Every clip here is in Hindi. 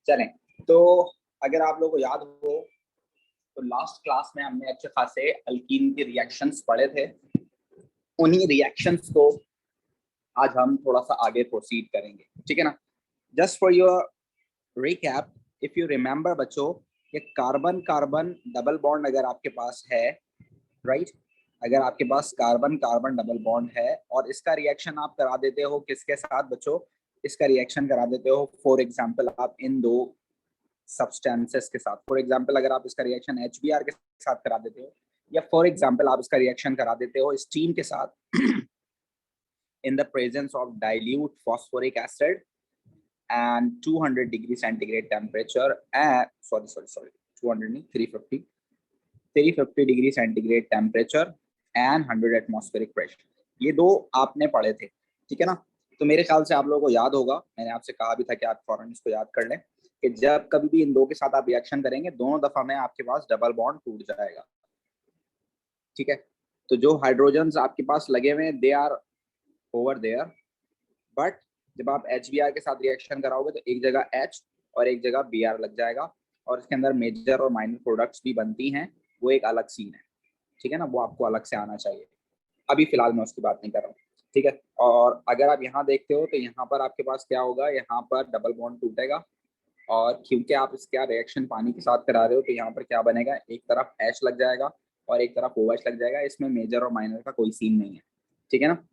चलें, तो अगर आप लोगों को याद हो तो लास्ट क्लास में हमने अच्छे खासे अल्कीन के रिएक्शंस पढ़े थे। उन्हीं रिएक्शंस को आज हम थोड़ा सा आगे प्रोसीड करेंगे, ठीक है ना। Just for your recap, if you remember बच्चों, कि कार्बन कार्बन डबल बॉन्ड अगर आपके पास है, राइट, अगर आपके पास कार्बन कार्बन डबल बॉन्ड है और इसका रिएक्शन आप करा देते हो किसके साथ बच्चों, इसका रिएक्शन करा देते हो फॉर एग्जांपल आप इन दो सब्सटेंसेस के साथ। फॉर एग्जांपल अगर आप इसका रिएक्शन HBr के साथ करा देते हो, या फॉर एग्जांपल आप इसका रिएक्शन करा देते हो स्टीम के साथ in the presence of dilute phosphoric acid and 200 degree centigrade temperature and sorry 200 नहीं 350 degree centigrade temperature and 100 atmospheric pressure, ये दो आपने पढ़े थे, ठीक है ना। तो मेरे ख्याल से आप लोगों को याद होगा, मैंने आपसे कहा भी था कि आप फौरन इसको याद कर लें कि जब कभी भी इन दो के साथ आप रिएक्शन करेंगे दोनों दफा में आपके पास डबल बॉन्ड टूट जाएगा, ठीक है। तो जो हाइड्रोजन्स आपके पास लगे हुए हैं they are over there, but जब आप HBr के साथ रिएक्शन कराओगे तो एक जगह H और एक जगह Br लग जाएगा और इसके अंदर मेजर और माइनर प्रोडक्ट्स भी बनती हैं, वो एक अलग सीन है, ठीक है ना, वो आपको अलग से आना चाहिए। अभी फिलहाल मैं उसकी बात नहीं कर रहा हूँ, ठीक है। और अगर आप यहाँ देखते हो तो यहाँ पर आपके पास क्या होगा, यहाँ पर डबल बॉन्ड टूटेगा और क्योंकि आप इसका रिएक्शन पानी के साथ करा रहे हो तो यहाँ पर क्या बनेगा, एक तरफ H लग जाएगा और एक तरफ OH लग जाएगा। इसमें मेजर और माइनर का कोई सीन नहीं है, ठीक है ना।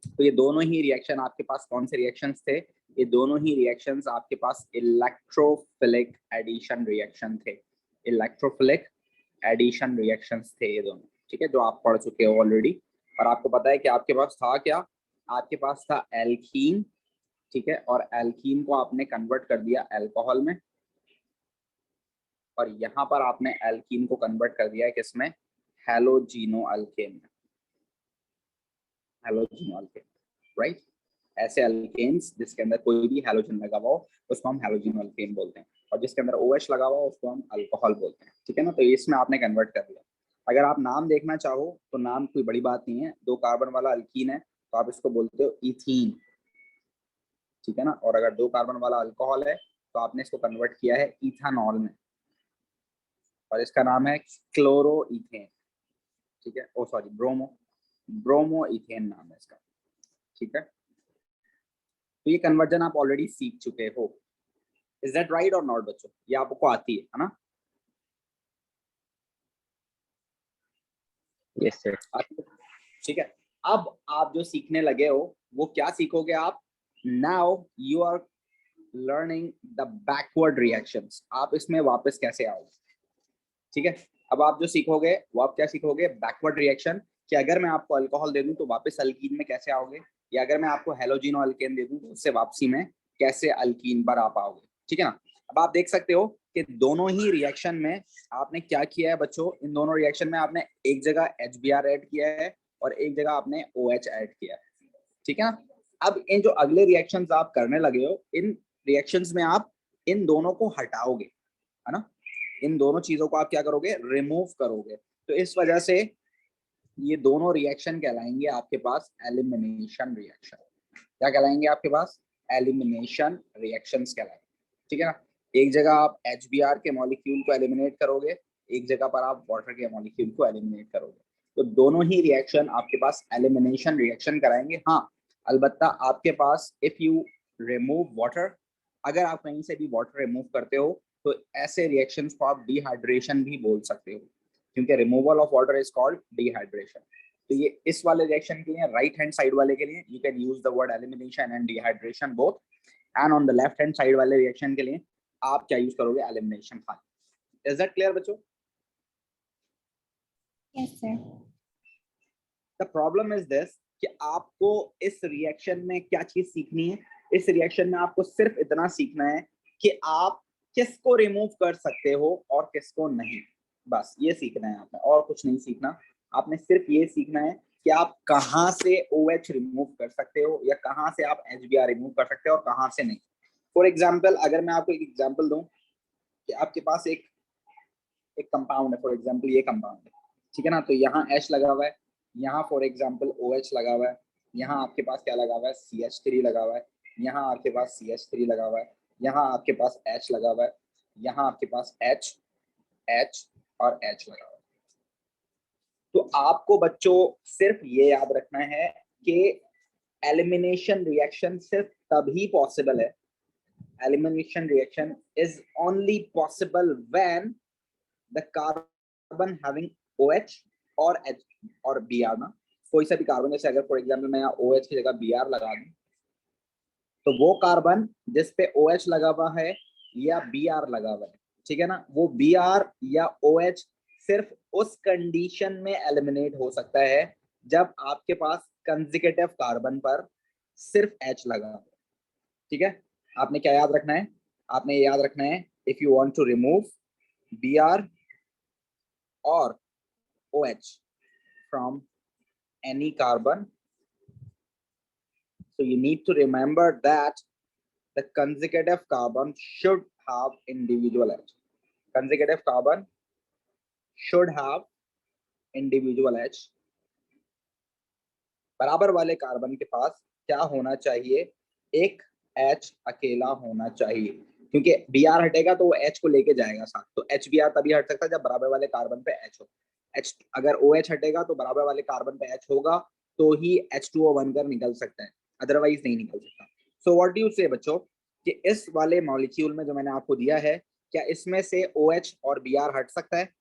तो ये दोनों ही रिएक्शन आपके पास कौन से रिएक्शंस थे, ये दोनों ही रिएक्शंस आपके पास इलेक्ट्रोफिलिक एडिशन रिएक्शन थे, इलेक्ट्रोफिलिक एडिशन रिएक्शंस थे ये दोनों, ठीक है, जो आप पढ़ चुके हो ऑलरेडी। और आपको पता है कि आपके पास था क्या, आपके पास था एल्कीन, ठीक है, और एल्कीन को आपने कन्वर्ट कर दिया अल्कोहल में, और यहाँ पर आपने एल्कीन को कन्वर्ट कर दिया है किसमें, हैलोजिनो अल्केन में, हैलोजिनो अल्केन, राइट। ऐसे अल्केन्स जिसके अंदर कोई भी हैलोजन लगा हुआ हो उसको हम हैलोजिनो अल्केन बोलते हैं, और जिसके अंदर OH लगा हुआ हो उसको हम अल्कोहल बोलते हैं, ठीक है ना। तो इसमें आपने कन्वर्ट कर दिया। अगर आप नाम देखना चाहो तो नाम कोई बड़ी बात नहीं है, 2 कार्बन वाला अल्कीन है तो आप इसको बोलते हो इथीन, ठीक है ना। और अगर 2 कार्बन वाला अल्कोहल है तो आपने इसको कन्वर्ट किया है इथानॉल में और इसका नाम है क्लोरोइथेन, ठीक है, ओ सॉरी ब्रोमोइथेन नाम है इसका, ठीक है। तो ये कन्वर्जन आप ऑलरेडी सीख चुके हो, इज दैट राइट और नॉट बच्चों, ये आपको आती है ना। Yes sir. ठीक है, अब आप जो सीखने लगे हो वो क्या सीखोगे आप, now you are learning the backward reactions, आप इसमें वापस कैसे आओगे, ठीक है। अब आप जो सीखोगे वो आप क्या सीखोगे, बैकवर्ड रिएक्शन, कि अगर मैं आपको अल्कोहल दे दूं तो वापस अल्कीन में कैसे आओगे, या अगर मैं आपको हैलोजिनो अल्केन दे दूं तो उससे वापसी में कैसे अल्कीन पर आप आओगे, ठीक है ना। अब आप देख सकते हो कि दोनों ही रिएक्शन में आपने क्या किया है बच्चों, इन दोनों रिएक्शन में आपने एक जगह HBr ऐड किया है और एक जगह आपने OH ऐड किया है, ठीक है ना। अब इन जो अगले रिएक्शंस आप करने लगे हो, इन रिएक्शंस में आप इन दोनों को हटाओगे, है ना, इन दोनों चीजों को आप क्या करोगे, रिमूव करोगे। तो इस वजह से ये दोनों रिएक्शन कहलाएंगे आपके पास एलिमिनेशन रिएक्शन। क्या कहलाएंगे आपके पास, एलिमिनेशन रिएक्शंस कहलाएंगे, ठीक है ना। एक जगह आप HBr के मॉलिक्यूल को एलिमिनेट करोगे, एक जगह पर आप वाटर के मॉलिक्यूल को एलिमिनेट करोगे, तो दोनों ही रिएक्शन आपके पास एलिमिनेशन रिएक्शन कराएंगे। हाँ, अलबत्ता आपके पास इफ यू रिमूव वाटर, अगर आप कहीं से भी वाटर रिमूव करते हो तो ऐसे रिएक्शंस को आप डिहाइड्रेशन भी बोल सकते हो, क्योंकि removal of water is called dehydration. तो ये इस वाले रिएक्शन के लिए, राइट हैंड साइड वाले के लिए, you can use the word elimination and dehydration both, and on the left hand side वाले रिएक्शन के लिए आप क्या यूज करोगे, एलिमिनेशन खाली। इज दैट क्लियर बच्चों? Yes sir. The problem is this कि आपको इस रिएक्शन में क्या चीज सीखनी है, इस रिएक्शन में आपको सिर्फ इतना सीखना है कि आप किसको रिमूव कर सकते हो और किसको नहीं, बस ये सीखना है आपने, और कुछ नहीं सीखना। आपने सिर्फ ये सीखना है कि आप कहाँ से OH रिमूव कर सकते हो या कहाँ से आप HBr रिमूव कर सकते हो और कहाँ से नहीं। फॉर एग्जाम्पल, अगर मैं आपको एक एग्जाम्पल दूं कि आपके पास एक कंपाउंड है, फॉर एग्जाम्पल ये कंपाउंड है, ठीक है ना, तो यहाँ H लगा हुआ है, यहाँ फॉर एग्जाम्पल OH लगा हुआ है, यहाँ आपके पास क्या लगा हुआ है, CH3 लगा हुआ है, यहाँ आपके पास CH3 लगा हुआ है, यहाँ आपके पास H लगा हुआ है, यहाँ आपके पास H, H और H लगा हुआ है। तो आपको बच्चों सिर्फ ये याद रखना है कि एलिमिनेशन रिएक्शन सिर्फ तभी पॉसिबल है, elimination reaction is only possible when the carbon having OH और H और Br ना, कोई सा भी कार्बन, जैसे अगर फॉर एग्जांपल मैं यहाँ OH की जगह Br लगा दूं, तो वो कार्बन जिस पे OH लगा हुआ है या Br लगा हुआ है, ठीक है ना, वो Br या OH सिर्फ उस कंडीशन में एलिमिनेट हो सकता है जब आपके पास कंसेक्यूटिव कार्बन पर सिर्फ H लगा हो, ठीक है। आपने क्या याद रखना है, आपने ये याद रखना है, if you want to remove Br or OH from any carbon, so you need to remember that the consecutive carbon should have individual H. Consecutive carbon should have individual H. बराबर वाले कार्बन के पास क्या होना चाहिए, एक H अकेला होना चाहिए, क्योंकि Br हटेगा तो वो H को लेके जाएगा साथ, तो HBr तभी हट सकता है जब बराबर वाले कार्बन पे H हो। H अगर OH हटेगा तो बराबर वाले कार्बन पे H होगा तो ही H2O बनकर निकल सकता है, अदरवाइज नहीं निकल सकता। सो व्हाट डू यू से बच्चों कि इस वाले मॉलिक्यूल में जो मैंने आपको दिया है, क्या इसमें से OH और Br हट सकता है?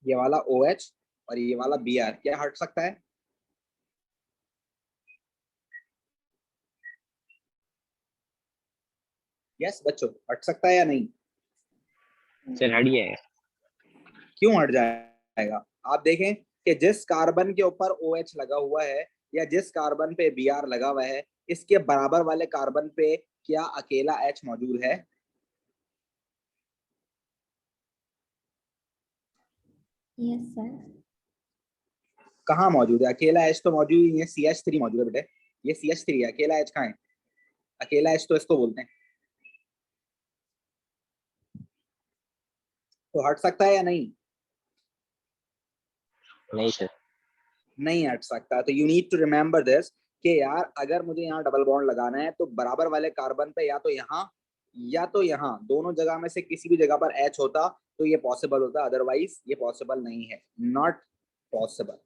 ये वाला OH और ये वाला Br क्या हट सकता है? यस बच्चों, हट सकता है या नहीं? सर हट जाएगा। क्यों हट जाएगा? आप देखें कि जिस कार्बन के ऊपर OH लगा हुआ है या जिस कार्बन पे Br लगा हुआ है, इसके बराबर वाले कार्बन पे क्या अकेला H मौजूद है? Yes sir. कहाँ मौजूद है? अकेला H तो मौजूद ही नहीं है, CH3 मौजूद है बेटे, ये CH3 है, अकेला H कहाँ है? अकेला H तो इसको बोलते हैं। तो हट सकता है या नहीं? नहीं सर। नहीं हट सकता। तो you need to remember this कि यार अगर मुझे यहाँ डबल बॉन्ड लगाना है तो बराबर वाले कार्बन पे या तो यहाँ दोनों जगह में से किसी भी जगह पर H होता तो ये पॉसिबल होता, अदरवाइज ये पॉसिबल नहीं है, not possible.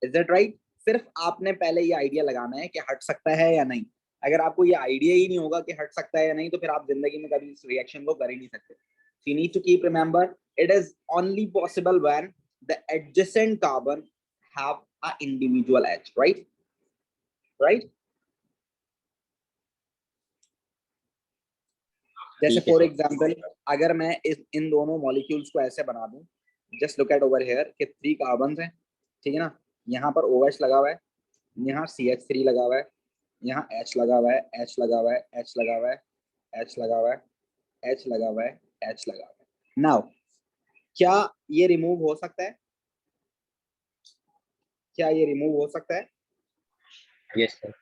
Is that right? सिर्फ आपने पहले ये आइडिया लगाना है कि हट सकता है या नहीं। अगर आपको ये आइडिया ही नहीं होगा कि हट सकता है या नहीं तो फिर आप जिंदगी में कभी इस रिएक्शन को कर ही नहीं सकते। You need to keep remember it is only possible when the adjacent carbon have a individual H, right? Right? जैसे फॉर एग्जांपल अगर मैं इन दोनों मॉलिक्यूल्स को ऐसे बना दूं, just look at over here कि 3 कार्बन्स हैं, ठीक है ना, यहाँ पर OH लगा हुआ है, यहाँ CH3 लगा हुआ है, यहाँ H लगा हुआ है, H लगा हुआ है, H लगा हुआ है, H लगा हुआ है, H लगा हुआ है, H लगा हुआ है। नाउ क्या ये रिमूव हो सकता है? क्या ये रिमूव हो सकता है? Yes sir.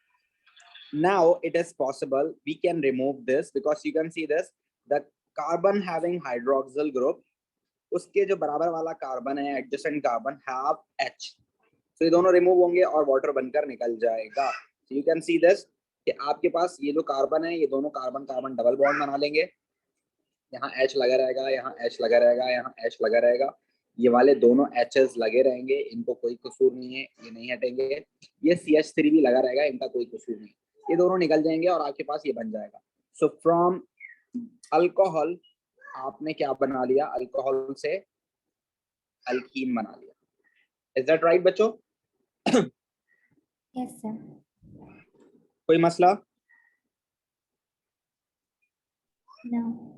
Now it is possible we can remove this because you can see this, the carbon having hydroxyl group, उसके जो बराबर वाला कार्बन है एडजेसेंट कार्बन have H, तो ये दोनों रिमूव होंगे और वाटर बनकर निकल जाएगा। so you can see this कि आपके पास ये जो कार्बन है ये दोनों कार्बन कार्बन डबल बॉन्ड बना लेंगे, यहाँ H लगा रहेगा, यहाँ H लगा रहेगा, यहाँ H लगा रहेगा, ये वाले दोनों H's लगे रहेंगे, इनको कोई कसूर नहीं है, ये नहीं हटेंगे, ये CH3 भी लगा रहेगा, इनका कोई कसूर नहीं, ये दोनों निकल जाएंगे और आपके पास ये बन जाएगा। सो फ्रॉम अल्कोहल आपने क्या बना लिया? अल्कोहल से अल्कीन बना लिया। इज दैट राइट बच्चों? Yes sir. कोई मसला? नो।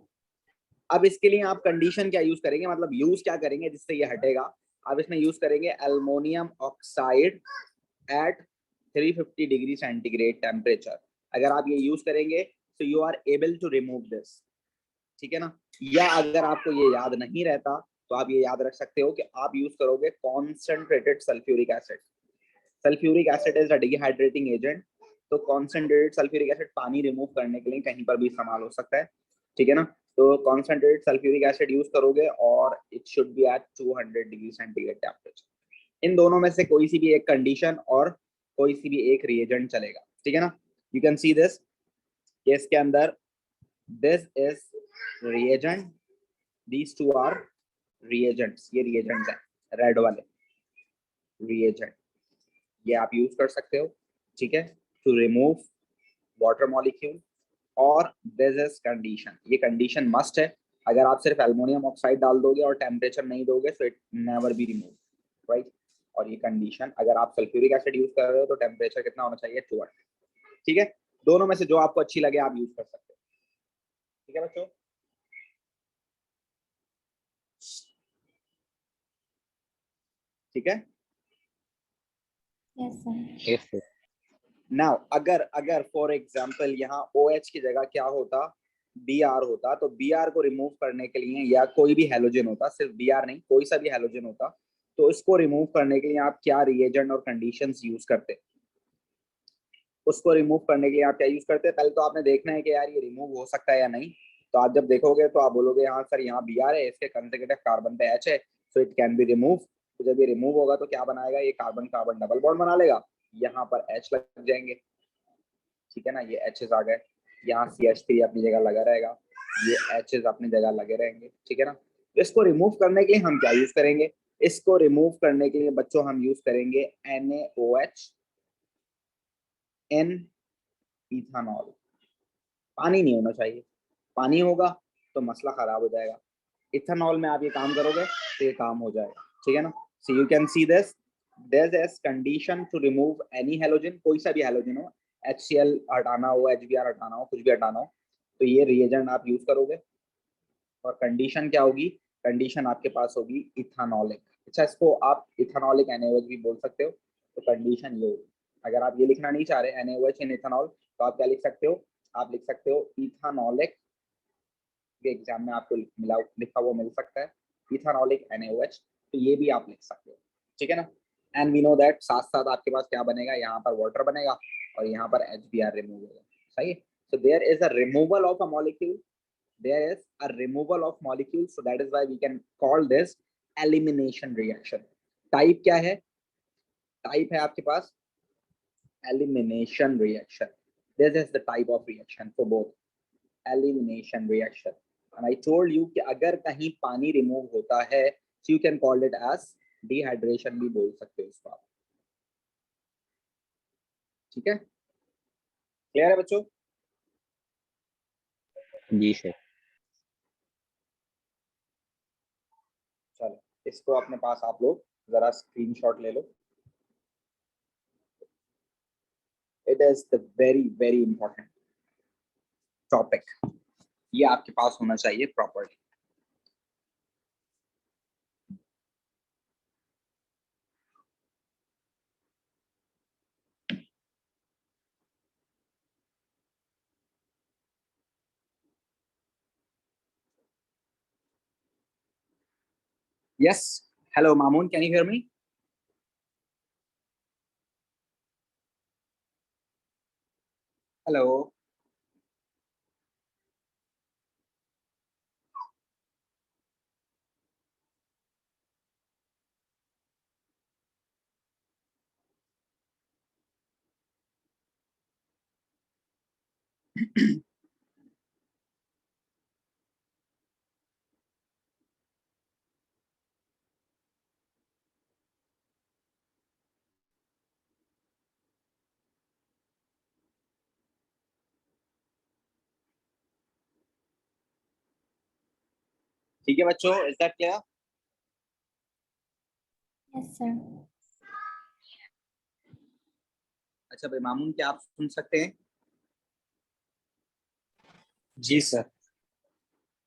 अब इसके लिए आप कंडीशन क्या यूज करेंगे, मतलब यूज क्या करेंगे जिससे ये हटेगा? आप इसमें यूज करेंगे aluminium oxide at 350 degree centigrade temperature. अगर आप ये यूज करेंगे तो you are able to remove this, ठीक है ना। या अगर आपको ये याद नहीं रहता तो आप ये याद रख सकते हो कि आप यूज करोगे concentrated sulphuric acid. Sulphuric acid is a dehydrating agent, तो कॉन्सेंट्रेटेड सल्फ्यूरिक एसिड पानी रिमूव करने के लिए कहीं पर भी इस्तेमाल हो सकता है, ठीक है ना। तो कॉन्सेंट्रेटेड सल्फ्यूरिक एसिड यूज करोगे और it should be at 200 degree centigrade temperature. इन दोनों में से कोई सी भी एक कंडीशन और कोई सी भी एक रिएजेंट चलेगा। ठीक है ना, यू कैन सी दिस, इसके अंदर this is reagent, these two are reagents, ये रिएजेंट्स है रेड वाले रिएजेंट, ये आप यूज कर सकते हो, ठीक है, टू रिमूव वाटर मॉलिक्यूल। और दिस इज कंडीशन, ये कंडीशन मस्ट है, अगर आप सिर्फ एल्युमिनियम ऑक्साइड डाल दोगे और टेम्परेचर नहीं दोगे so it never be remove, right. और ये कंडीशन, अगर आप सल्फ्यूरिक एसिड यूज कर रहे हो तो टेम्परेचर कितना होना चाहिए, 200, ठीक है। दोनों में से जो आपको अच्छी लगे आप यूज कर सकते हो, ठीक है बच्चों। ठीक है, Yes, sir. Yes, sir. Now अगर फॉर एग्जांपल यहाँ OH की जगह क्या होता, Br होता, तो Br को रिमूव करने के लिए, या कोई भी हैलोजन होता, सिर्फ Br नहीं कोई सा भी हैलोजन होता, तो इसको रिमूव करने के लिए आप क्या रिएजेंट और कंडीशंस यूज करते, उसको रिमूव करने के लिए आप क्या यूज करते हैं, पहले तो आपने देखना है कि यार ये रिमूव हो सकता है या नहीं। तो आप जब देखोगे तो आप बोलोगे हाँ सर यहाँ Br है, इसके कंसेक्यूटिव कार्बन पे H है, so it can be remove. तो जब ये रिमूव होगा तो क्या बनाएगा, ये कार्बन कार्बन डबल बॉन्ड बना लेगा, यहाँ पर H लग जाएंगे, ठीक है ना, ये H's आ गए, यहाँ CH3 अपनी जगह लगा रहेगा, ये H's अपनी जगह लगे रहेंगे, ठीक है ना। इसको रिमूव करने के लिए हम क्या यूज करेंगे, इसको रिमूव करने के लिए बच्चों हम यूज करेंगे NaOH इन इथानॉल। पानी नहीं होना चाहिए, पानी होगा तो मसला खराब हो जाएगा, इथेनॉल में आप ये काम करोगे तो ये काम हो जाएगा, ठीक है ना। So you can see this, this is condition to remove any halogen, कोई सा भी हैलोजन हो, HCl हटाना हो, HBr हटाना हो, कुछ भी हटाना हो, तो ये रिएजेंट आप यूज करोगे। और कंडीशन क्या होगी, कंडीशन आपके पास होगी इथानॉलिक, अच्छा इसको आप इथानॉलिक NaOH भी बोल सकते हो। तो कंडीशन ये होगी, अगर आप ये लिखना नहीं चाह रहे NaOH इन इथानॉल, तो आप क्या लिख सकते हो, आप लिख सकते हो इथानॉलिक, एग्जाम में आपको मिला लिखा हुआ मिल सकता है इथानॉलिक NaOH, तो ये भी आप लिख सकते हो, ठीक है ना। एंड वी नो दैट साथ साथ आपके पास क्या बनेगा, यहाँ पर वाटर बनेगा और यहाँ पर HBr रिमूव होगा, सही है। So there is a removal of a molecule, there is a removal of molecules, so that is why we can call this elimination reaction। Type क्या है, टाइप है आपके पास elimination reaction, this is the type of reaction for both elimination reaction। and I told you कि अगर कहीं पानी रिमूव होता है so you can call it as dehydration भी बोल सकते हो इसको आप, ठीक है, क्लियर है बच्चों। जी सर। चलो इसको अपने पास आप लोग जरा स्क्रीनशॉट ले लो, it is the very very important topic, ये आपके पास होना चाहिए properly. Yes, hello Mamoon, can you hear me? Hello। ठीक है बच्चों, is that clear? Yes, sir. अच्छा भाई मामून, क्या आप सुन सकते हैं? जी सर।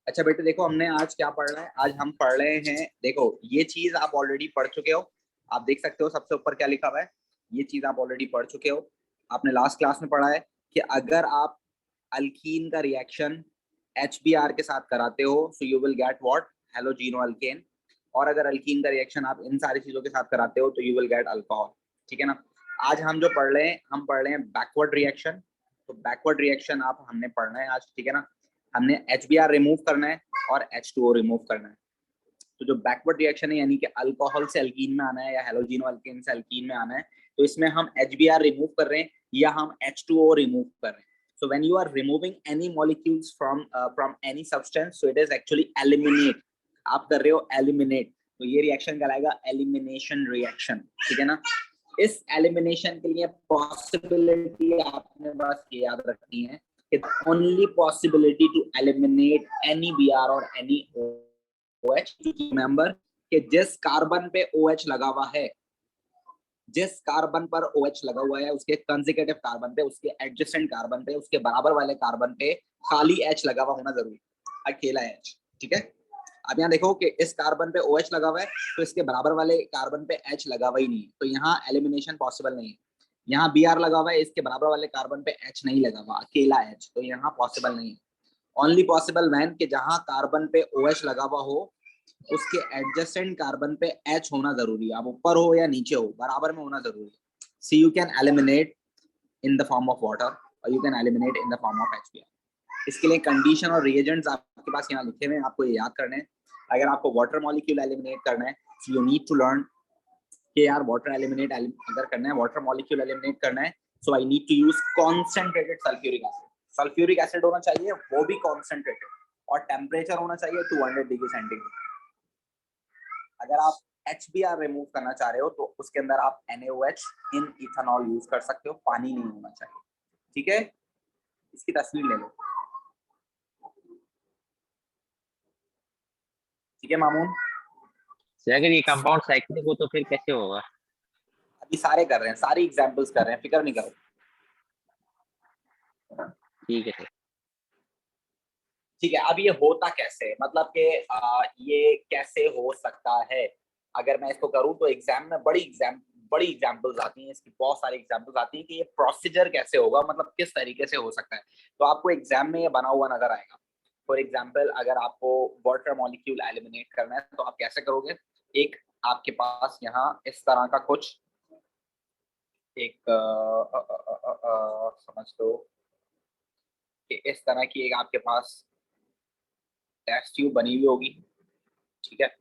अच्छा बेटे देखो, हमने आज क्या पढ़ रहे हैं, आज हम पढ़ रहे हैं, देखो ये चीज आप ऑलरेडी पढ़ चुके हो, आप देख सकते हो सबसे ऊपर क्या लिखा हुआ है, ये चीज आप ऑलरेडी पढ़ चुके हो, आपने लास्ट क्लास में पढ़ा है कि अगर आप अल्कीन का रिएक्शन HBr के साथ कराते हो so you will get what, halogenoalkane. और अगर अल्कीन का रिएक्शन आप इन सारी चीजों के साथ कराते हो तो यू विल गेट अल्कोहल, ठीक है ना। आज हम जो पढ़ रहे हैं, हम पढ़ रहे हैं बैकवर्ड रिएक्शन, तो बैकवर्ड रिएक्शन आप हमने पढ़ना है आज, ठीक है ना। हमने HBr रिमूव करना है और H2O रिमूव करना है। तो जो बैकवर्ड रिएक्शन है यानी कि अल्कोहल से अल्कीन में आना है या हेलोजिनो अल्केन से अल्कीन में आना है, तो इसमें हम HBr रिमूव कर रहे हैं, या हम H2O रिमूव कर रहे हैं. So when you are removing any molecules from any substance, so it is actually eliminate. आप कर रहे हो eliminate, तो ये रिएक्शन कहलाएगा elimination reaction. ठीक है ना. इस एलिमिनेशन के लिए पॉसिबिलिटी आपने बस ये याद रखनी है कि only possibility to eliminate any Br और एनी OH. रिमेंबर कि जिस कार्बन पे OH लगा हुआ है, जिस कार्बन पर OH लगा हुआ है, उसके कंसेक्यूटिव कार्बन पे, उसके एडजेसेंट कार्बन पे, उसके बराबर वाले कार्बन पे खाली H लगा हुआ होना जरूरी, अकेला H. ठीक है. अब यहाँ देखो कि इस कार्बन पे OH लगा हुआ है, तो इसके बराबर वाले कार्बन पे H लगा हुआ ही नहीं, तो यहाँ एलिमिनेशन पॉसिबल नहीं है. यहाँ Br लगा हुआ है, इसके बराबर वाले कार्बन पे H नहीं लगा हुआ, अकेला H, तो यहाँ पॉसिबल नहीं है. ओनली पॉसिबल व्हेन कि जहाँ कार्बन पे OH लगा हुआ हो, उसके एडजेसेंट कार्बन पे H होना जरूरी है. अब ऊपर हो या नीचे हो, बराबर में होना जरूरी है. See you can eliminate in the form of water or you can eliminate in the form of HBr. इसके लिए कंडीशन और रिएजेंट्स आपके पास यहाँ लिखे हुए हैं, आपको ये याद करने हैं. अगर आपको वाटर मॉलिक्यूल एलिमिनेट करना है, यू नीड टू लर्न कि यार वाटर एलिमिनेट अगर करना है, वाटर मॉलिक्यूल एलिमिनेट करना है, so I need to use concentrated sulphuric acid. Sulphuric acid होना चाहिए, वो भी कॉन्सेंट्रेटेड, और टेम्परेचर होना चाहिए 200 डिग्री सेंटीग्रेड. अगर आप HBr रिमूव करना चाह रहे हो तो उसके अंदर आप NaOH इन इथेनॉल यूज कर सकते हो, पानी नहीं होना चाहिए. ठीक है. इसकी तस्वीर ले लो. ठीक है मामून. अगर ये कंपाउंड साइक्लिक हो तो फिर कैसे होगा? अभी सारे कर रहे हैं, सारी एग्जांपल्स कर रहे हैं, फिक्र नहीं करो. ठीक है सर. ठीक है. अब ये होता कैसे है, मतलब कि ये कैसे हो सकता है. अगर मैं इसको करूं तो एग्जाम में बड़ी एग्जांपल्स आती हैं, इसकी बहुत सारी एग्जांपल्स आती हैं कि ये प्रोसीजर कैसे होगा, मतलब किस तरीके से हो सकता है. तो आपको एग्जाम में ये बना हुआ नजर आएगा. फॉर एग्जांपल, अगर आपको वाटर मॉलिक्यूल एलिमिनेट करना है तो आप कैसे करोगे. एक आपके पास यहाँ इस तरह का कुछ एक समझ लो कि इस तरह की एक आपके पास टेस्ट ट्यूब बनी हुई होगी. ठीक है.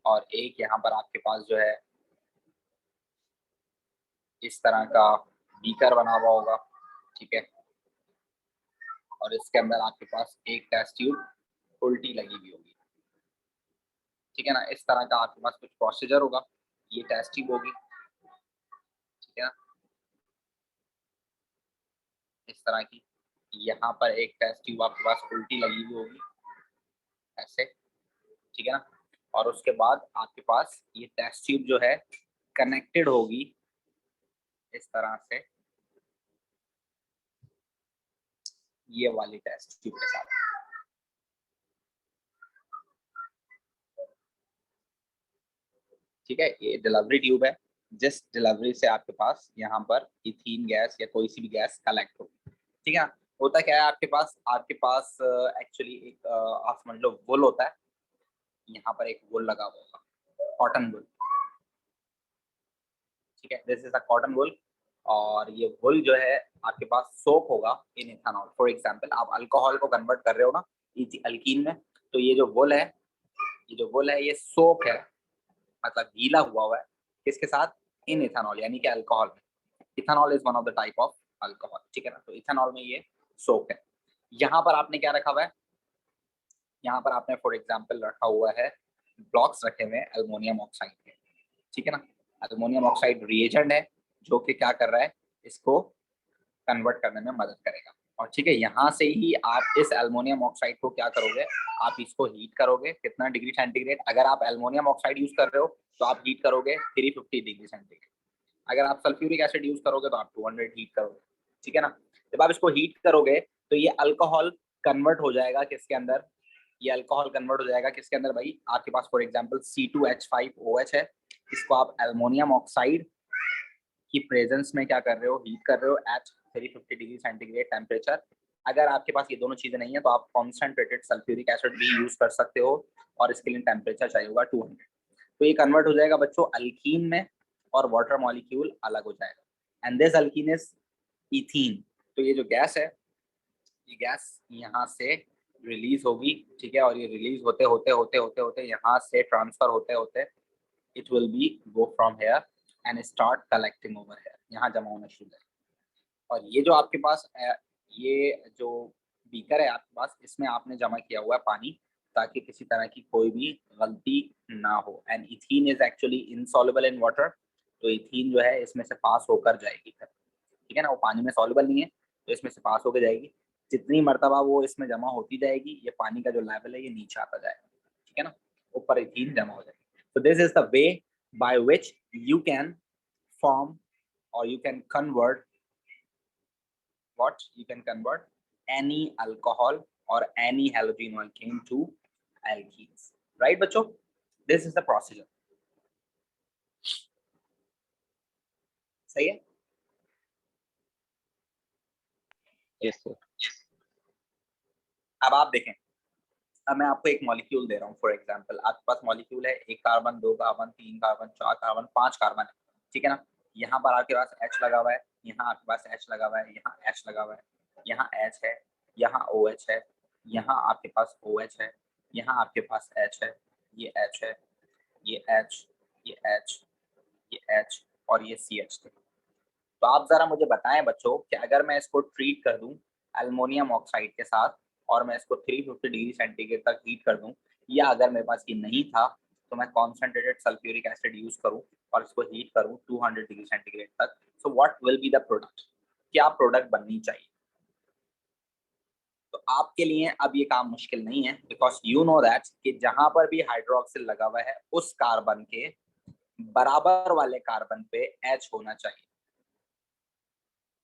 और एक यहाँ पर आपके पास जो है इस तरह का बीकर बना हुआ होगा. ठीक है. और इसके अंदर आपके पास एक टेस्ट ट्यूब उल्टी लगी हुई होगी. ठीक है ना. इस तरह का आपके पास कुछ प्रोसीजर होगा. ये टेस्ट ट्यूब होगी. ठीक है ना. इस तरह की यहाँ पर एक टेस्ट ट्यूब आपके पास उल्टी लगी हुई होगी ऐसे. ठीक है ना. और उसके बाद आपके पास ये टेस्ट ट्यूब जो है कनेक्टेड होगी इस तरह से ये वाली टेस्ट ट्यूब के साथ. ठीक है. ये डिलीवरी ट्यूब है, जिस डिलीवरी से आपके पास यहाँ पर इथीन गैस या कोई सी भी गैस कलेक्ट होगी. ठीक है. होता क्या है आपके पास एक्चुअली एक आप समझ लो वुल होता है. यहाँ पर एक वुल लगा हुआ होगा, कॉटन वुल. ठीक है. This is a cotton wool. और ये वुल जो है आपके पास सोप होगा इन इथेनॉल. फॉर एग्जांपल, आप अल्कोहल को कन्वर्ट कर रहे हो ना अल्कीन में, तो ये जो वुल है ये सोप है, मतलब गीला हुआ है किसके साथ, इन इथेनॉल, यानी कि अल्कोहल में. Ethanol is one of the type of alcohol. ठीक है ना. तो इथेनॉल में ये सोप है. यहाँ पर आपने क्या रखा हुआ है, यहाँ पर आपने फॉर एग्जांपल रखा हुआ है ब्लॉक्स रखे हुए हैं एल्युमिनियम ऑक्साइड के. ठीक है ना. एल्युमिनियम ऑक्साइड रिएजेंट है जो कि क्या कर रहा है, इसको कन्वर्ट करने में मदद करेगा. और ठीक है, यहाँ से ही आप इस एल्युमिनियम ऑक्साइड को क्या करोगे, आप इसको हीट करोगे. कितना डिग्री सेंटीग्रेड. अगर आप एल्युमिनियम ऑक्साइड यूज कर रहे हो तो आप हीट करोगे 350 डिग्री सेंटीग्रेड. अगर आप सल्फ्यूरिक एसिड यूज करोगे तो आप 200 हीट करोगे. ठीक है ना. जब आप इसको हीट करोगे तो ये अल्कोहल कन्वर्ट हो जाएगा किसके अंदर, ये अल्कोहल कन्वर्ट हो जाएगा किसके अंदर भाई, आपके पास फॉर एग्जांपल C2H5OH है. इसको आप एल्युमिनियम ऑक्साइड की प्रेजेंस में क्या कर रहे हो, हीट कर रहे हो एट 350 डिग्री सेंटीग्रेड टेम्परेचर. अगर आपके पास ये दोनों चीजें नहीं है तो आप कॉन्सेंट्रेटेड सल्फ्यूरिक एसिड भी यूज कर सकते हो, और इसके लिए टेम्परेचर चाहिए होगा 200. तो ये कन्वर्ट हो जाएगा बच्चों अल्कीन में, और वाटर मॉलिक्यूल अलग हो जाएगा. And this alkene is ethene. तो ये जो गैस है, ये गैस यहाँ से रिलीज होगी. ठीक है. और ये रिलीज होते होते होते होते होते यहाँ से ट्रांसफर होते होते it will be go from here and start collecting over here. यहाँ जमा होना शुरू है. और ये जो आपके पास ये जो बीकर है आपके पास, इसमें आपने जमा किया हुआ है पानी, ताकि किसी तरह की कोई भी गलती ना हो। And ethene is actually insoluble in water, तो इथीन जो है इसमें से पास होकर जाएगी फिर, ठीक है ना। वो पानी में सॉल्युबल नहीं है, तो इसमें से पास होकर जाएगी। जितनी मरतबा वो इसमें जमा होती जाएगी, ये पानी का जो लेवल है ये नीचे आता जाएगा, ठीक है ना, ऊपर इथीन जमा हो जाएगी। तो this is the way by which you can form or you can convert what you can convert any alcohol or any halogen alkane to alkenes, right बच्चों? This is the procedure. सही है? Yes sir. अब आप देखें, अब मैं आपको एक मॉलिक्यूल दे रहा हूँ। फॉर एग्जांपल आपके पास मॉलिक्यूल है, 1 carbon, 2 carbon, 3 carbon, 4 carbon, 5 carbon है, ठीक है ना। यहाँ पर आपके पास H लगा हुआ है, यहाँ आपके पास H लगा हुआ है, यहाँ H लगा हुआ है, यहाँ H है, यहाँ OH है, यहाँ आपके पास OH है, यहाँ आपके पास H है, ये H है, ये H, ये H, ये H और ये CH। तो आप जरा मुझे बताएं बच्चों कि अगर मैं इसको ट्रीट कर दूं एल्युमिनियम ऑक्साइड के साथ और मैं इसको 350 डिग्री सेंटीग्रेड तक हीट कर दूं, या अगर मेरे पास ये नहीं था तो मैं कॉन्सेंट्रेटेड सल्फ्यूरिक एसिड यूज करूं और इसको हीट करूं 200 डिग्री सेंटीग्रेड तक, so what will be the product? क्या प्रोडक्ट बननी चाहिए? तो आपके लिए अब ये काम मुश्किल नहीं है, बिकॉज यू नो दैट कि जहां पर भी हाइड्रोक्सिल लगा हुआ है उस कार्बन के बराबर वाले कार्बन पे H होना चाहिए।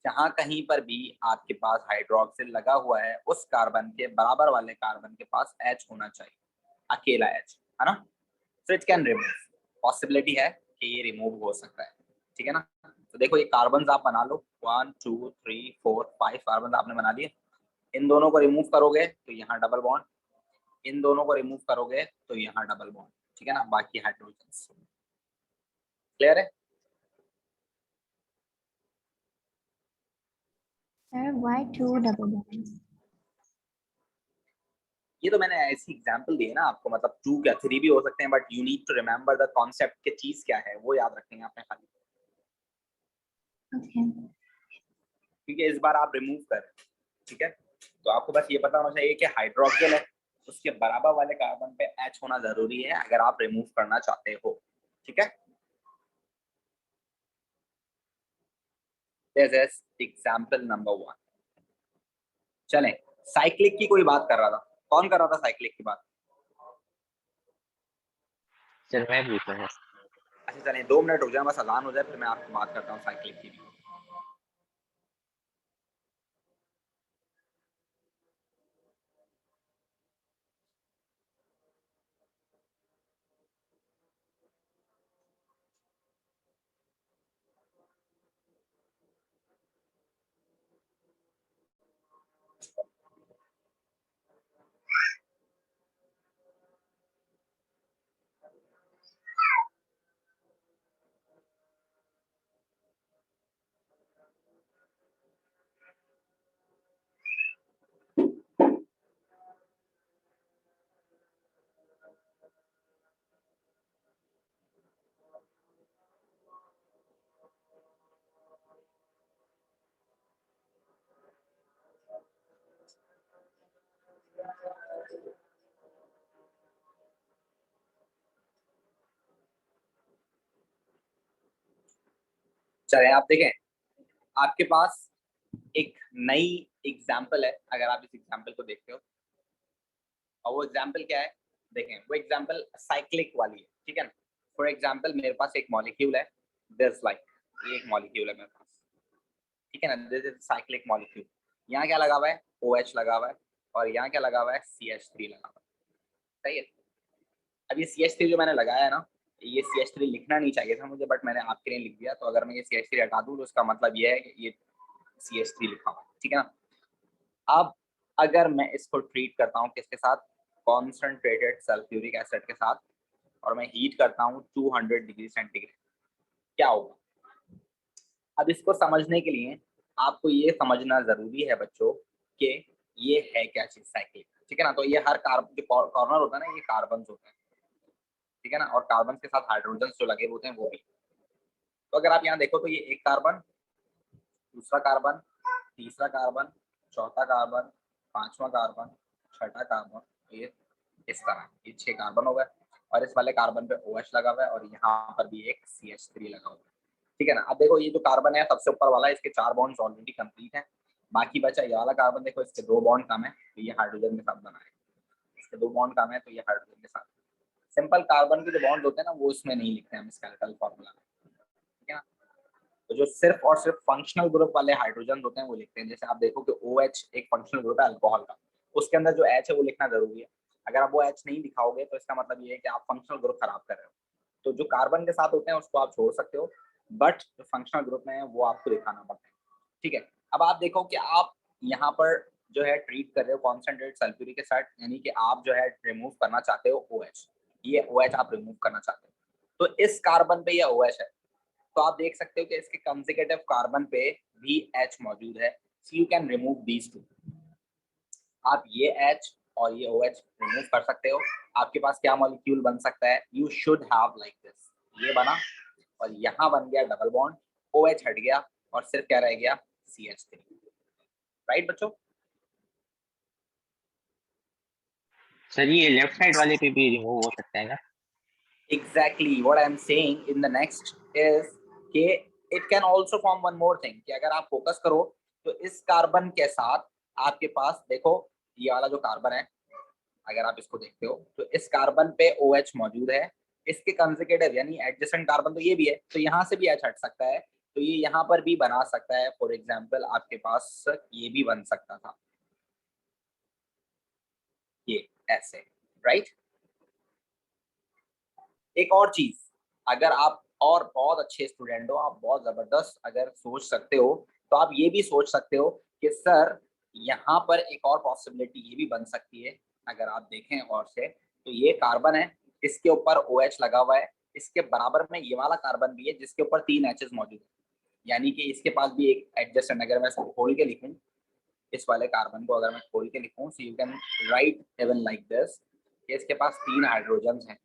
जहां कहीं पर भी आपके पास हाइड्रोक्सिल लगा हुआ है उस कार्बन के बराबर वाले कार्बन के पास H होना चाहिए, अकेला H, है ना। So it can remove, possibility है कि ये रिमूव हो सकता है, ठीक है ना। तो देखो ये कार्बन आप बना लो, 1 2 3 4 5 कार्बन आपने बना लिए। इन दोनों को रिमूव करोगे तो यहाँ डबल बॉन्ड, इन दोनों को रिमूव करोगे तो यहाँ डबल बॉन्ड, ठीक है ना। बाकी हाइड्रोजन क्लियर है? Sir, why 2 double bonds? ये तो मैंने ऐसी एग्जांपल दी है ना आपको, मतलब 2 क्या 3 भी हो सकते हैं, but you need to remember the concept कि चीज क्या है, वो याद रखेंगे आपने खाली, Okay. क्योंकि इस बार आप रिमूव कर रहे हैं, ठीक है। तो आपको बस ये पता होना चाहिए कि हाइड्रोक्सिल है उसके बराबर वाले कार्बन पे H होना जरूरी है अगर आप रिमूव करना चाहते हो, ठीक है। This is example number 1। चलें, साइक्लिक की कोई बात कर रहा था, कौन कर रहा था साइक्लिक की बात? सर मैं पूछ रहा था। अच्छा चलें, 2 मिनट रुक जाए, बस अजान हो जाए फिर मैं आपको बात करता हूँ साइक्लिक की भी। चलें, आप देखें, आपके पास एक नई एग्जाम्पल है, अगर आप इस एग्जाम्पल को देखते हो, और वो एग्जाम्पल क्या है देखें, वो एग्जाम्पल साइक्लिक वाली है, ठीक है ना। फॉर एग्जाम्पल मेरे पास एक मॉलिक्यूल है, दिस लाइक, ये एक मॉलिक्यूल है मेरे पास, ठीक है ना, दिस इज साइक्लिक मॉलिक्यूल। यहाँ क्या लगा हुआ है? OH लगा हुआ है, और यहाँ क्या लगा हुआ है? CH3 लगा हुआ है, सही है। अब ये CH3 जो मैंने लगाया है ना, ये CH3 लिखना नहीं चाहिए था मुझे, बट मैंने आपके लिए लिख दिया। तो अगर मैं ये CH3 हटा दूँ तो उसका मतलब ये है कि ये CH3 लिखा हुआ है, ठीक है ना। अब अगर मैं इसको ट्रीट करता हूँ किसके साथ? कॉन्सेंट्रेटेड सल्फ्यूरिक एसिड के साथ, और मैं हीट करता हूँ 200 डिग्री सेंटीग्रेड, क्या होगा? अब इसको समझने के लिए आपको ये समझना जरूरी है बच्चों कि ये है क्या चीज, साइक्लिक, ठीक है ना। तो ये हर कार्बन जो कॉर्नर होता है ना, ये कार्बन होते हैं, ठीक है ना, और कार्बन के साथ हाइड्रोजन जो लगे होते हैं वो भी। तो अगर आप यहाँ देखो तो ये एक कार्बन, दूसरा कार्बन, तीसरा कार्बन, चौथा कार्बन, पांचवा कार्बन, छठा कार्बन, ये इस तरह ये 6 कार्बन हो गए और इस वाले कार्बन पे OH लगा हुआ है और यहाँ पर भी एक CH3 लगा हुआ है। ठीक है ना। अब देखो ये जो कार्बन है सबसे ऊपर वाला, इसके 4 बॉन्ड्स ऑलरेडी कंप्लीट हैं। बाकी बचा ये वाला कार्बन, देखो इसके 2 बॉन्ड कम है तो ये हाइड्रोजन के साथ बना है, इसके 2 बॉन्ड कम है तो ये हाइड्रोजन के साथ। सिंपल कार्बन के जो बॉन्ड होते हैं ना वो इसमें नहीं लिखते हैं हम स्केलेटल फॉर्मूला में, ठीक है ना। तो जो सिर्फ और सिर्फ फंक्शनल ग्रुप वाले हाइड्रोजन होते हैं वो लिखते हैं। जैसे आप देखो कि OH एक फंक्शनल ग्रुप है अल्कोहल का, उसके अंदर जो H है वो लिखना जरूरी है। अगर आप वो H नहीं लिखाओगे तो इसका मतलब ये है कि आप फंक्शनल ग्रुप खराब कर रहे हो। तो जो कार्बन के साथ होते हैं उसको आप छोड़ सकते हो, बट जो फंक्शनल ग्रुप में है वो आपको दिखाना पड़ता है, ठीक है। अब आप देखो कि आप यहाँ पर जो है ट्रीट कर रहे हो कॉन्सेंट्रेट सल्फ्यूरिक एसिड, यानी कि आप जो है रिमूव करना चाहते हो OH, ये OH आप रिमूव करना चाहते हो। तो इस कार्बन पे ये OH है, तो आप देख सकते हो कि इसके कंसेक्यूटिव कार्बन पे भी H मौजूद है, सो you can remove these two. आप ये H और ये OH रिमूव कर सकते हो। आपके पास क्या मॉलिक्यूल बन सकता है, you should have like this, ये बना और यहाँ बन गया डबल बॉन्ड, OH हट गया और सिर्फ क्या रह गया CH3, राइट बच्चों। सर ये लेफ्ट साइड वाले पे भी रिमूव हो सकता है ना? Exactly what I'm saying in the next is कि it can also form one more thing कि अगर आप फोकस करो तो इस कार्बन के साथ आपके पास देखो ये वाला जो कार्बन है, अगर आप इसको देखते हो तो इस कार्बन पे OH मौजूद है, इसके कंसेक्यूटिव यानी एडजेसेंट कार्बन तो ये भी है, तो यहाँ से भी H हट सकता है, तो ये यहाँ पर भी बना सकता है। फॉर एग्जाम्पल आपके पास ये भी बन सकता था, ये ऐसे, राइट। एक और चीज, अगर आप और बहुत अच्छे स्टूडेंट हो, आप बहुत जबरदस्त अगर सोच सकते हो तो आप ये भी सोच सकते हो कि सर यहाँ पर एक और पॉसिबिलिटी ये भी बन सकती है। अगर आप देखें और से तो ये कार्बन है, इसके ऊपर OH लगा हुआ है, इसके बराबर में ये वाला कार्बन भी है जिसके ऊपर 3 H's मौजूद है, यानी कि इसके पास भी एक एडजस्टेंट, अगर मैं इसको खोल के लिखूं, इस वाले कार्बन को अगर मैं खोल के लिखूं, सो you can write even like this, इसके पास 3 हाइड्रोजन हैं।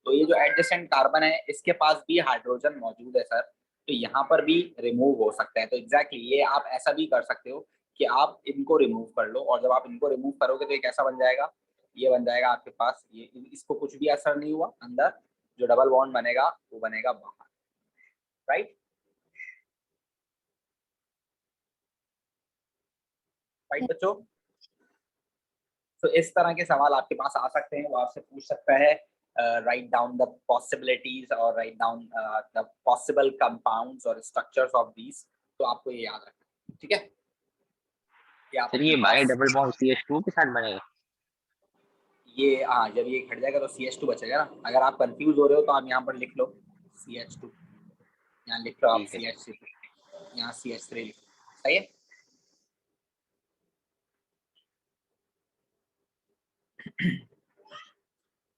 तो ये जो एडजेसेंट कार्बन है इसके पास भी हाइड्रोजन मौजूद है सर, तो यहाँ पर भी रिमूव हो सकता है। तो एग्जैक्टली ये आप ऐसा भी कर सकते हो कि आप इनको रिमूव कर लो, और जब आप इनको रिमूव करोगे तो ये कैसा बन जाएगा, ये बन जाएगा आपके पास, ये इसको कुछ भी असर नहीं हुआ, अंदर जो डबल बॉन्ड बनेगा वो बनेगा बाहर, राइट राइट बच्चों। तो इस तरह के सवाल आपके पास आ सकते हैं, वो आपसे पूछ सकता है write down the possibilities or write down the possible compounds or structures of these, तो आपको ये याद रखना है, ठीक है। कि आप सर अपने ये by pass double bond CH2 के साथ बनेगा? ये, हाँ जब ये हट जाएगा तो CH2 बचेगा ना। अगर आप कंफ्यूज हो रहे हो तो आप यहाँ पर लिख लो CH2, यहाँ लिख लो आप ठीक है सर। CH3, यहाँ CH3 लिख लो, सही है।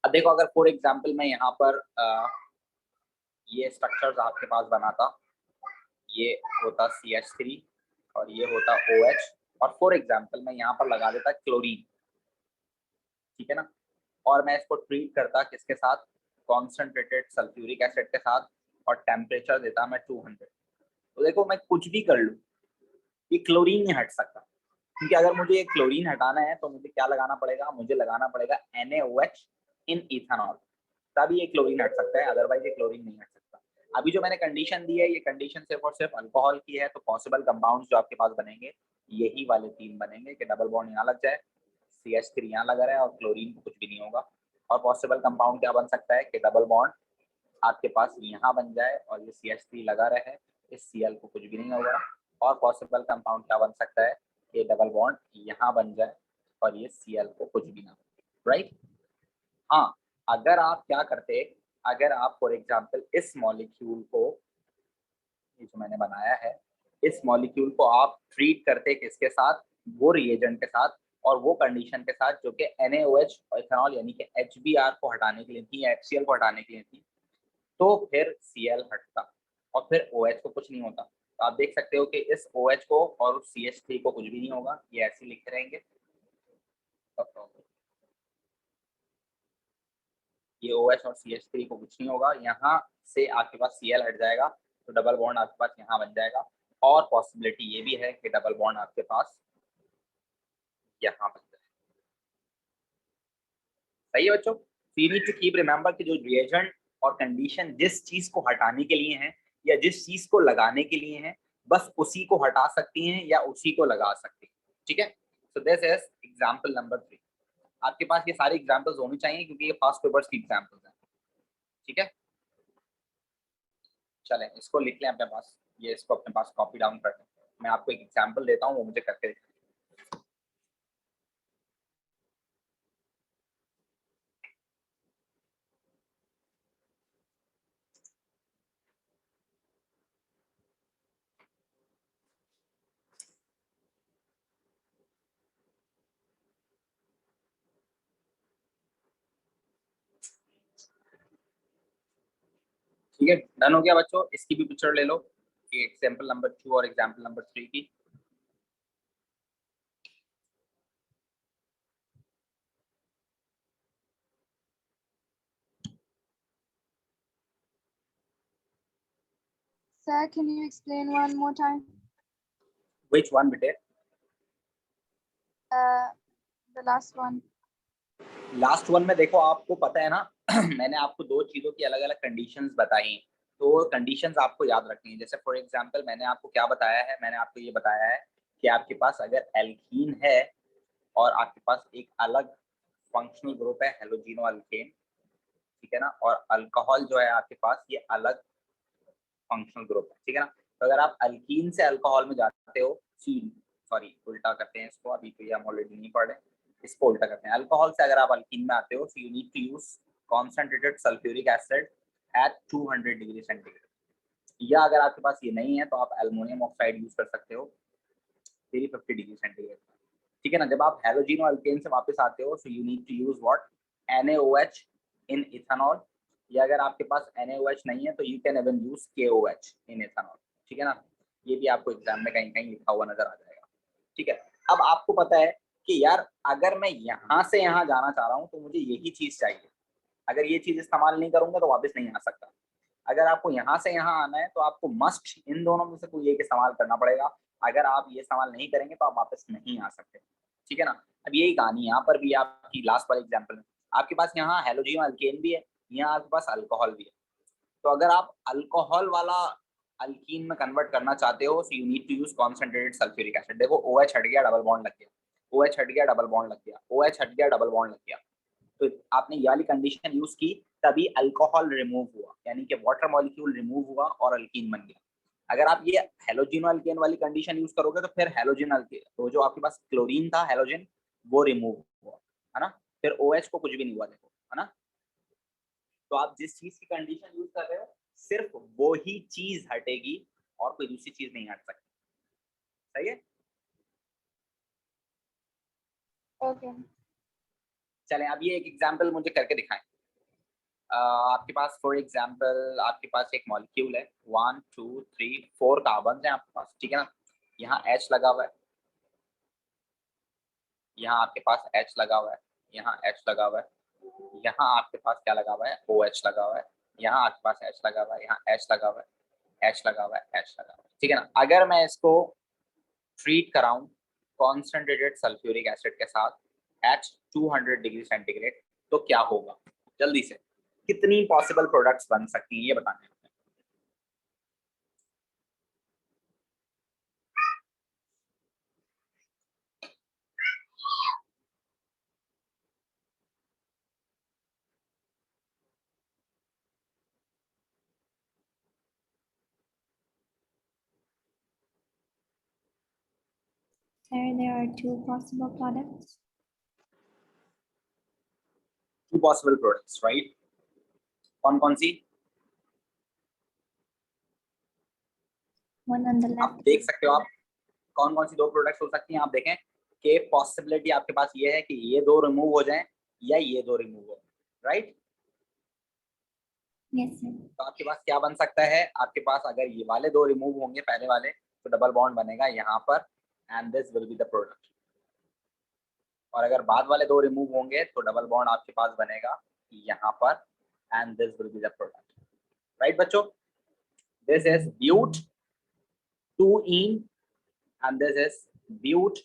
अब देखो अगर फॉर एग्जाम्पल मैं यहाँ पर ये स्ट्रक्चर्स आपके पास बनाता, ये होता CH3 और ये होता OH, और फॉर एग्जाम्पल मैं यहाँ पर लगा देता क्लोरीन, ठीक है ना, और मैं इसको ट्रीट करता किसके साथ, कॉन्सेंट्रेटेड सल्फ्यूरिक एसिड के साथ, और टेम्परेचर देता मैं 200। तो देखो मैं कुछ भी कर लूँ ये क्लोरीन नहीं हट सकता, क्योंकि अगर मुझे ये क्लोरीन हटाना है तो मुझे क्या लगाना पड़ेगा, मुझे लगाना पड़ेगा NaOH इन इथेनॉल, तभी ये क्लोरीन हट सकता है, अदरवाइज ये क्लोरीन नहीं हट सकता। अभी जो मैंने कंडीशन दी है ये कंडीशन सिर्फ और सिर्फ अल्कोहल की है, तो पॉसिबल कंपाउंड्स जो आपके पास बनेंगे यही वाले 3 बनेंगे कि डबल बॉन्ड यहाँ लग जाए, CH3 यहाँ लगा रहा है और क्लोरीन को कुछ भी नहीं होगा। और पॉसिबल कंपाउंड क्या बन सकता है कि डबल बॉन्ड आपके पास यहाँ बन जाए और ये CH3 लगा रहे, इस Cl को कुछ भी नहीं होगा। और पॉसिबल कंपाउंड क्या बन सकता है कि डबल बॉन्ड यहाँ बन जाए और ये Cl को कुछ भी ना हो, राइट। हाँ अगर आप क्या करते, अगर आप फॉर एग्जांपल इस मॉलिक्यूल को, ये जो मैंने बनाया है, इस मॉलिक्यूल को आप ट्रीट करते किसके साथ, वो रिएजेंट के साथ और वो कंडीशन के साथ जो कि NaOH और इथेनॉल यानी कि HBr को हटाने के लिए थी, HCl को हटाने के लिए थी, तो फिर Cl हटता और फिर OH को कुछ नहीं होता। तो आप देख सकते हो कि इस OH को और CH3 को कुछ भी नहीं होगा, ये ऐसे लिखे रहेंगे, ये OH और CH3 को कुछ नहीं होगा, यहाँ से आपके पास Cl हट जाएगा तो डबल बॉन्ड आपके पास यहाँ बन जाएगा और पॉसिबिलिटी ये भी है कि डबल बॉन्ड आपके पास यहाँ बन जाए। सही है बच्चों? You need to keep remember कि जो रिएजेंट और कंडीशन जिस चीज को हटाने के लिए है या जिस चीज को लगाने के लिए है, बस उसी को हटा सकती हैं या उसी को लगा सकती हैं। ठीक है, so this is example number 3। आपके पास ये सारे एग्जांपल्स होने चाहिए क्योंकि ये फास्ट पेपर्स की एग्जांपल्स हैं। ठीक है, चलें इसको लिख लें अपने पास, ये इसको अपने पास कॉपी डाउन कर लें। मैं आपको एक एग्जांपल देता हूँ, वो मुझे करके दिखाएं। ठीक है, डन हो गया बच्चों? इसकी भी पिक्चर ले लो, ये एग्जांपल नंबर 2 और एग्जांपल नंबर 3 की। Sir, can you explain one more time? Which one बेटे? The last one. Last one में देखो, आपको पता है ना मैंने आपको दो चीजों की अलग अलग कंडीशंस बताई हैं, तो कंडीशंस आपको याद रखनी है। जैसे फॉर एग्जांपल मैंने आपको क्या बताया है, मैंने आपको ये बताया है कि आपके पास अगर एल्कीन है और आपके पास एक अलग फंक्शनल ग्रुप है हेलोजिनो अल्केन, ठीक है ना, और अल्कोहल जो है आपके पास ये अलग फंक्शनल ग्रुप है, ठीक है ना। तो अगर आप अल्कीन से अल्कोहल में जाते हो, सॉरी उल्टा करते हैं इसको, अभी तो ये हम ऑलरेडी नहीं पढ़े, इसको उल्टा करते हैं। अल्कोहल से अगर आप अल्कीन में आते हो, so you need to use concentrated sulphuric acid at 200 degree centigrade, या अगर आपके पास ये नहीं है तो आप एल्युमिनियम ऑक्साइड यूज कर सकते हो 350 डिग्री सेंटीग्रेड, ठीक है ना। जब आप हेलोजिनो अल्केन से वापस आते हो, so you need to use what, NaOH in ethanol, या अगर आपके पास NaOH नहीं है तो you can even use KOH in ethanol, ठीक है ना। ये भी आपको एग्जाम में कहीं कहीं लिखा हुआ नजर आ जाएगा, ठीक है। अब आपको पता है कि यार अगर मैं यहाँ से यहाँ जाना चाह रहा हूँ तो मुझे यही चीज चाहिए, अगर ये चीज इस्तेमाल नहीं करूंगा तो वापस नहीं आ सकता। अगर आपको यहाँ से यहाँ आना है तो आपको मस्ट इन दोनों में से कोई एक इस्तेमाल करना पड़ेगा। अगर आप ये इस्तेमाल नहीं करेंगे तो आप वापस नहीं आ सकते, ठीक है ना। अब यही कहानी यहाँ पर भी आपकी लास्ट वाले एग्जाम्पल में, आपके पास यहाँ हेलोजिनो अल्केन भी है, यहाँ आपके पास अल्कोहल भी है। तो अगर आप अल्कोहल वाला अल्कीन में कन्वर्ट करना चाहते हो, so you need to use concentrated sulphuric acid. देखो OH हट गया, डबल बॉन्ड लग गया, OH हट गया, डबल बॉन्ड लग गया, OH हट गया, डबल बॉन्ड लग गया। तो आपने ये वाली कंडीशन यूज की, तभी अल्कोहल रिमूव हुआ, यानी कि वाटर मॉलिक्यूल रिमूव हुआ और अल्कीन बन गया। अगर आप ये हेलोजिनो अल्केन वाली कंडीशन यूज करोगे तो फिर हेलोजन अल्केन, तो जो आपके पास क्लोरीन था हेलोजन, वो रिमूव हुआ, है ना। फिर OH को कुछ भी नहीं हुआ, देखो, है ना। तो आप जिस चीज की कंडीशन यूज कर रहे हो, सिर्फ वो ही चीज हटेगी और कोई दूसरी चीज नहीं हट सकती, सही है। Okay. चलें अब ये एक एग्जांपल मुझे करके दिखाएं। आपके पास फॉर एग्जांपल आपके पास एक मॉलिक्यूल है, 1 2 3 4 कार्बन है आपके पास, ठीक है ना। यहाँ H लगा हुआ है, यहाँ आपके पास H लगा हुआ है, यहाँ H लगा हुआ है, यहाँ आपके पास क्या लगा हुआ है, OH लगा हुआ है, यहाँ आपके पास H लगा हुआ है, यहाँ H लगा हुआ है, H लगा हुआ है, H लगा हुआ है, ठीक है ना। अगर मैं इसको ट्रीट कराऊं कॉन्सेंट्रेटेड सल्फ्यूरिक एसिड के साथ एट 200 डिग्री सेंटीग्रेड, तो क्या होगा? जल्दी से, कितनी पॉसिबल प्रोडक्ट्स बन सकती हैं ये बताने हैं। There are two possible products. Two possible products, right. कौन कौन सी? One on the आप left. देख सकते हो, आप कौन कौन सी दो प्रोडक्ट्स हो सकती हैं, आप देखें कि पॉसिबिलिटी आपके पास ये है कि ये दो रिमूव हो जाएं या ये दो रिमूव हो, राइट। Yes, sir. तो आपके पास क्या बन सकता है, आपके पास अगर ये वाले दो रिमूव होंगे पहले वाले, तो डबल बॉन्ड बनेगा यहाँ पर and this will be the product. और अगर बाद वाले दो रिमूव होंगे तो डबल बॉन्ड आपके पास बनेगा यहाँ पर and this will be the product, right बच्चों। This is but 2-ene and this is but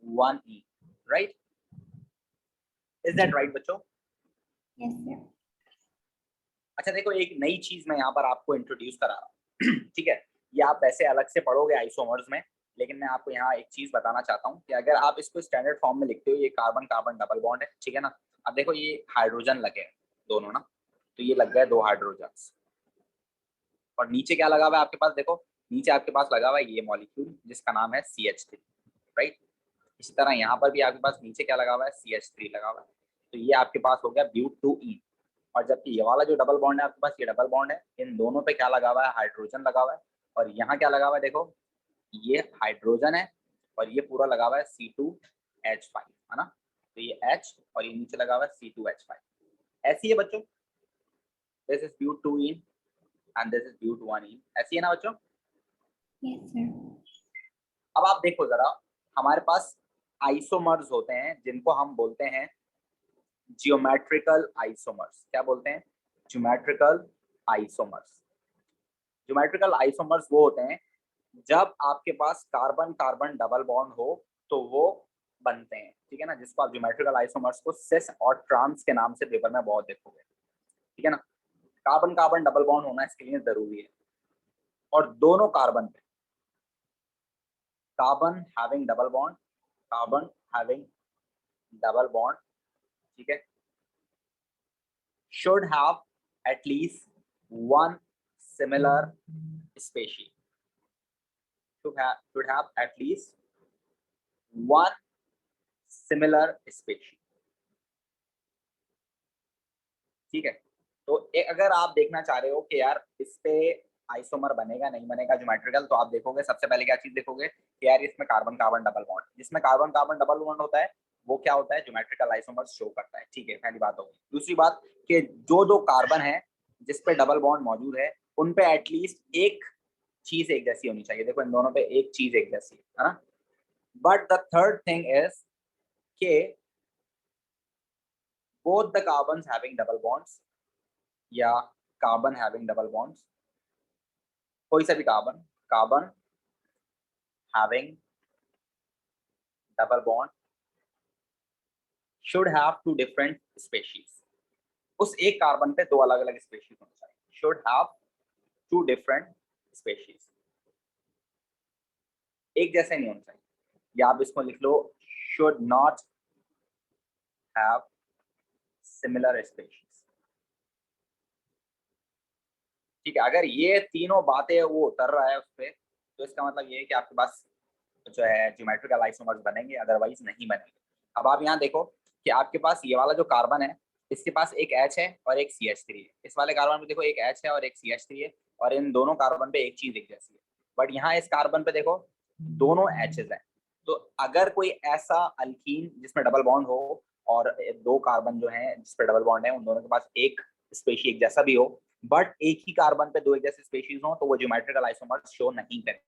1-ene, right? Is that right बच्चों? Yes, sir. अच्छा देखो, एक नई चीज मैं यहाँ पर आपको इंट्रोड्यूस करा रहा हूँ ठीक है, ये आप वैसे अलग से पढ़ोगे आइसोमर्स में, लेकिन मैं आपको यहाँ एक चीज बताना चाहता हूँ कि अगर आप इसको स्टैंडर्ड फॉर्म में लिखते हो, ये कार्बन कार्बन डबल बॉन्ड है, ठीक है ना। अब देखो ये हाइड्रोजन लगे हैं दोनों ना, तो ये लग गए 2 हाइड्रोजन, और नीचे क्या लगा हुआ है आपके पास, देखो नीचे आपके पास लगा हुआ है ये मॉलिक्यूल जिसका नाम है CH3, राइट। इसी तरह यहाँ पर भी आपके पास नीचे क्या लगा हुआ है, CH3 लगा हुआ है, तो ये आपके पास हो गया ब्यूट 2-ene। और जबकि ये वाला जो डबल बॉन्ड है आपके पास, ये डबल बॉन्ड है, इन दोनों पे क्या लगा हुआ है, हाइड्रोजन लगा हुआ है, और यहाँ क्या लगा हुआ है, देखो ये हाइड्रोजन है और ये पूरा लगा हुआ है C2H5, है ना। तो ये H और ये नीचे लगा हुआ है C2H5, ऐसी है बच्चों। This is but 2-ene and this is but 1-ene, ऐसी है ना बच्चों। Yes, sir. अब आप देखो जरा, हमारे पास आइसोमर्स होते हैं जिनको हम बोलते हैं जियोमेट्रिकल आइसोमर्स। क्या बोलते हैं? Geometrical isomers. ज्योमेट्रिकल आइसोमर्स वो होते हैं जब आपके पास कार्बन कार्बन डबल बॉन्ड हो तो वो बनते हैं, ठीक है ना, जिसको आप ज्योमेट्रिकल आइसोमर्स को सिस और ट्रांस के नाम से पेपर में बहुत देखोगे, ठीक है ना। कार्बन कार्बन डबल बॉन्ड होना इसके लिए जरूरी है, और दोनों कार्बन पे carbon having double bond, carbon having double bond, ठीक है, should have at least one similar species, should have at least one similar species, ठीक है। तो अगर आप देखना चाह रहे हो कि यार इस पे आइसोमर बनेगा नहीं बनेगा ज्योमेट्रिकल, तो आप देखोगे सबसे पहले क्या चीज देखोगे कि यार इसमें कार्बन कार्बन डबल बॉन्ड, जिसमें कार्बन कार्बन डबल बॉन्ड होता है वो क्या होता है, ज्योमेट्रिकल आइसोमर शो करता है, ठीक है, पहली बात होगी। दूसरी बात कि जो दो कार्बन है जिस पे डबल बॉन्ड मौजूद है उन पे एटलीस्ट एक चीज एक जैसी होनी चाहिए, देखो इन दोनों पे एक चीज एक जैसी है ना। But the third thing is के both the carbons having double bonds या कार्बन हैविंग डबल बॉन्ड्स, कोई सा भी carbon, carbon having double bond should have two different species, उस एक कार्बन पे दो अलग अलग स्पेशीज होने चाहिए, should have two different species, एक जैसे नहीं होने चाहिए, या आप इसको लिख लो should not have similar species, ठीक है। अगर ये तीनों बातें वो उतर रहा है उस पे, तो इसका मतलब ये है कि आपके पास जो है ज्योमेट्रिकल आइसोमर्स बनेंगे, अदरवाइज नहीं बनेंगे। अब आप यहाँ देखो कि आपके पास ये वाला जो कार्बन है इसके पास एक H है और एक CH3 है, इस वाले कार्बन पे देखो एक H है और एक CH3 है, और इन दोनों कार्बन पे एक चीज एक जैसी है। बट यहाँ इस कार्बन पे देखो दोनों H's हैं, तो अगर कोई ऐसा अल्कीन जिसमें डबल बॉन्ड हो और दो कार्बन जो है जिस पे डबल बॉन्ड है उन दोनों के पास एक स्पेशीज एक जैसा भी हो, बट एक ही कार्बन पे दो एक जैसे स्पेशीज हो, तो वो ज्योमेट्रिकल आइसोमर्स शो नहीं करेंगे।